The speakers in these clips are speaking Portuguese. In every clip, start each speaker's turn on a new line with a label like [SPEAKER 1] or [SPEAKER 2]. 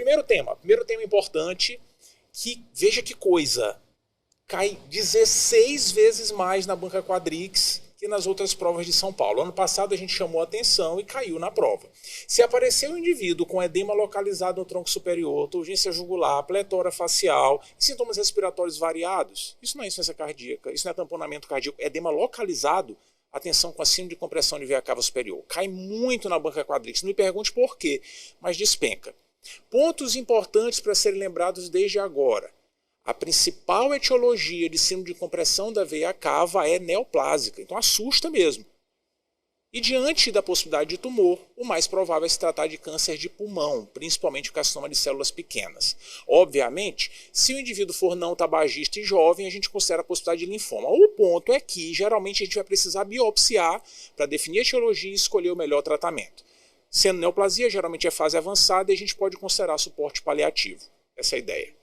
[SPEAKER 1] Primeiro tema importante, que veja que coisa, cai 16 vezes mais na banca quadrix que nas outras provas de São Paulo. Ano passado a gente chamou a atenção e caiu na prova. Se aparecer um indivíduo com edema localizado no tronco superior, turgência jugular, pletora facial, sintomas respiratórios variados, isso não é insuficiência cardíaca, isso não é tamponamento cardíaco, edema localizado, atenção com a síndrome de compressão de veia cava superior. Cai muito na banca quadrix, não me pergunte por quê, mas despenca. Pontos importantes para serem lembrados desde agora. A principal etiologia de síndrome de compressão da veia cava é neoplásica, então assusta mesmo. E diante da possibilidade de tumor, o mais provável é se tratar de câncer de pulmão, principalmente o carcinoma de células pequenas. Obviamente, se o indivíduo for não tabagista e jovem, a gente considera a possibilidade de linfoma. O ponto é que, geralmente, a gente vai precisar biopsiar para definir a etiologia e escolher o melhor tratamento. Sendo neoplasia, geralmente é fase avançada e a gente pode considerar suporte paliativo. Essa é a ideia.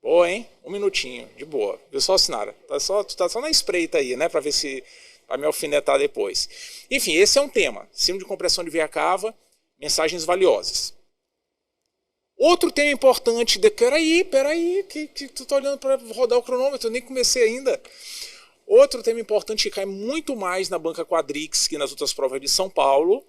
[SPEAKER 1] Boa, hein? Um minutinho, de boa. Viu só, Sinara? Tá só na espreita aí, né? Para ver se vai me alfinetar depois. Enfim, esse é um tema. Síndrome de compressão de veia cava, mensagens valiosas. Outro tema importante, peraí, que tu tá olhando para rodar o cronômetro, eu nem comecei ainda. Outro tema importante que cai muito mais na banca quadrix que nas outras provas de São Paulo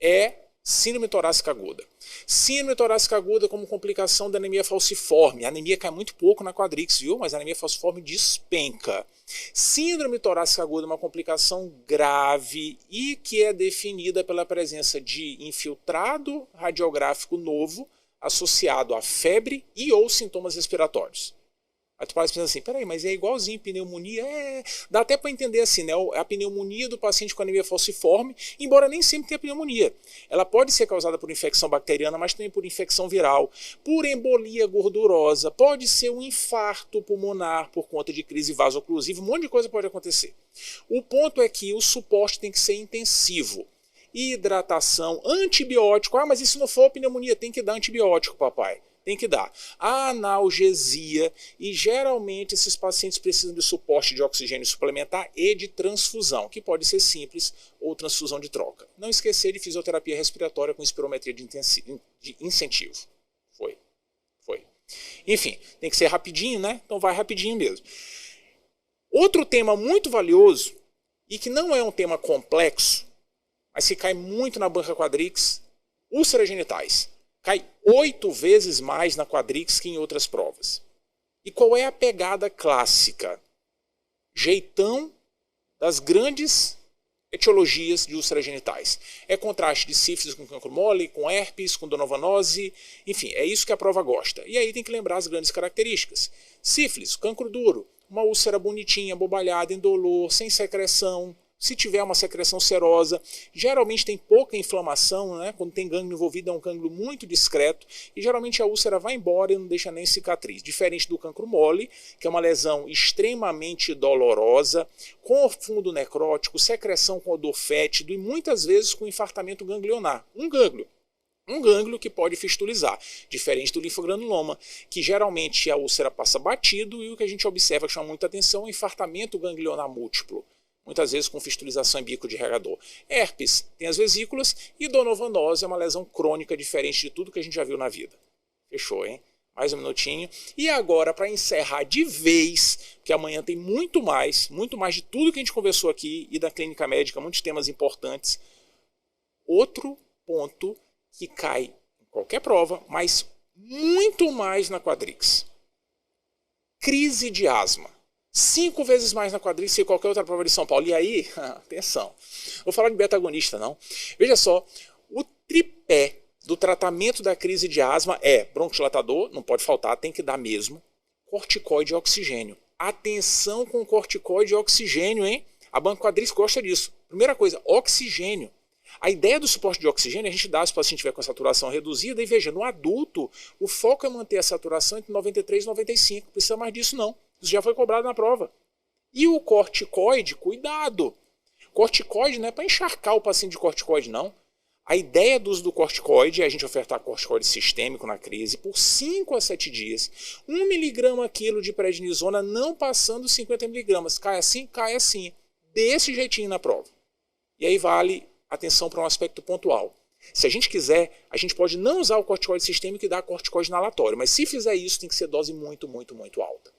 [SPEAKER 1] é síndrome torácica aguda. Síndrome torácica aguda como complicação da anemia falciforme. A anemia cai muito pouco na quadrix, viu? Mas a anemia falciforme despenca. Síndrome torácica aguda é uma complicação grave e que é definida pela presença de infiltrado radiográfico novo associado a febre e ou sintomas respiratórios. Aí tu parece pensando assim, peraí, mas é igualzinho pneumonia? Dá até para entender assim, né? A pneumonia do paciente com anemia falciforme, embora nem sempre tenha pneumonia. Ela pode ser causada por infecção bacteriana, mas também por infecção viral, por embolia gordurosa, pode ser um infarto pulmonar por conta de crise vasoclusiva, um monte de coisa pode acontecer. O ponto é que o suporte tem que ser intensivo. Hidratação, antibiótico, mas e se não for pneumonia, tem que dar antibiótico, papai. Tem que dar analgesia e geralmente esses pacientes precisam de suporte de oxigênio suplementar e de transfusão, que pode ser simples ou transfusão de troca. Não esquecer de fisioterapia respiratória com espirometria de incentivo. Foi. Enfim, tem que ser rapidinho, né? Então vai rapidinho mesmo. Outro tema muito valioso e que não é um tema complexo, mas que cai muito na banca quadrix, úlceras genitais. Cai 8 vezes mais na quadrix que em outras provas. E qual é a pegada clássica? Jeitão das grandes etiologias de úlceras genitais. É contraste de sífilis com cancro mole, com herpes, com donovanose, enfim, é isso que a prova gosta. E aí tem que lembrar as grandes características. Sífilis, cancro duro, uma úlcera bonitinha, bobalhada, indolor, sem secreção. Se tiver uma secreção serosa, geralmente tem pouca inflamação, né? Quando tem gânglio envolvido é um gânglio muito discreto e geralmente a úlcera vai embora e não deixa nem cicatriz. Diferente do cancro mole, que é uma lesão extremamente dolorosa, com fundo necrótico, secreção com odor fétido e muitas vezes com infartamento ganglionar. Um gânglio que pode fistulizar, diferente do linfogranuloma, que geralmente a úlcera passa batido e o que a gente observa que chama muita atenção é o infartamento ganglionar múltiplo. Muitas vezes com fistulização em bico de regador. Herpes tem as vesículas e donovanose é uma lesão crônica diferente de tudo que a gente já viu na vida. Fechou, hein? Mais um minutinho. E agora, para encerrar de vez, que amanhã tem muito mais de tudo que a gente conversou aqui e da clínica médica, muitos temas importantes. Outro ponto que cai em qualquer prova, mas muito mais na quadrix. Crise de asma. 5 vezes mais na quadrix que qualquer outra prova de São Paulo. E aí, atenção, vou falar de beta-agonista não. Veja só, o tripé do tratamento da crise de asma é broncodilatador, não pode faltar, tem que dar mesmo, corticoide e oxigênio. Atenção com corticoide e oxigênio, hein? A banca quadrix gosta disso. Primeira coisa, oxigênio. A ideia do suporte de oxigênio é a gente dar se o paciente tiver com a saturação reduzida e veja, no adulto, o foco é manter a saturação entre 93 e 95, não precisa mais disso não. Isso já foi cobrado na prova. E o corticoide, cuidado. Corticoide não é para encharcar o paciente de corticoide, não. A ideia do uso do corticoide é a gente ofertar corticoide sistêmico na crise por 5 a 7 dias. 1 mg a quilo de prednisona não passando 50 mg. Cai assim? Cai assim. Desse jeitinho na prova. E aí vale atenção para um aspecto pontual. Se a gente quiser, a gente pode não usar o corticoide sistêmico e dar corticoide inalatório, mas se fizer isso, tem que ser dose muito, muito, muito alta.